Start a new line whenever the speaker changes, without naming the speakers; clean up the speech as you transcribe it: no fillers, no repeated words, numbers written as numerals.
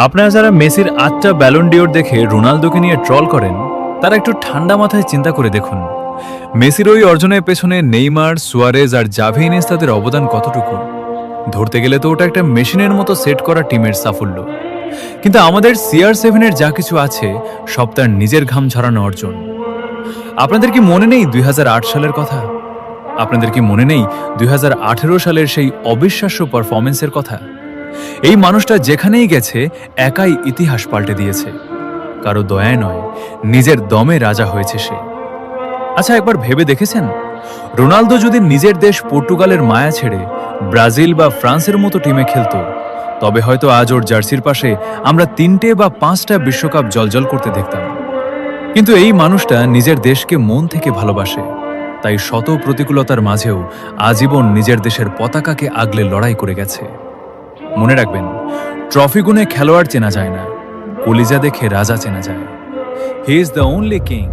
আপনারা যারা মেসির ৮টা ব্যালন ডিওর দেখে রোনালদোকে নিয়ে ট্রল করেন, তারা একটু ঠান্ডা মাথায় চিন্তা করে দেখুন মেসির ওই অর্জনের পেছনে নেইমার, সুয়ারেজ আর জাভি ইনিয়েস্তাদের অবদান কতটুকু। ধরতে গেলে তো ওটা একটা মেশিনের মতো সেট করা টিমের সাফল্য। কিন্তু আমাদের CR7-এর যা কিছু আছে সব তার নিজের ঘাম ঝরানো অর্জন। আপনাদের কি মনে নেই ২০০৮ সালের কথা? আপনাদের কি মনে নেই ২০১৮ সালের সেই অবিশ্বাস্য পারফরমেন্সের কথা? এই মানুষটা যেখানেই গেছে একাই ইতিহাস পাল্টে দিয়েছে। কারো দয়ায় নয়, নিজের দমে রাজা হয়েছে সে। আচ্ছা, একবার ভেবে দেখেছেন, রোনালদো যদি নিজের দেশ পর্তুগালের মায়া ছেড়ে ব্রাজিল বা ফ্রান্সের মতো টিমে খেলতো, তবে হয়তো আজ ওর জার্সির পাশে আমরা ৩টে বা ৫টা বিশ্বকাপ জলজল করতে দেখতাম। কিন্তু এই মানুষটা নিজের দেশকে মন থেকে ভালোবাসে, তাই শত প্রতিকূলতার মাঝেও আজীবন নিজের দেশের পতাকাকে আগলে লড়াই করে গেছে। মনে রাখবেন, ট্রফি গুনে খেলোয়াড় চেনা যায় না, কলিজা দেখে রাজা চেনা যায়। He is the only king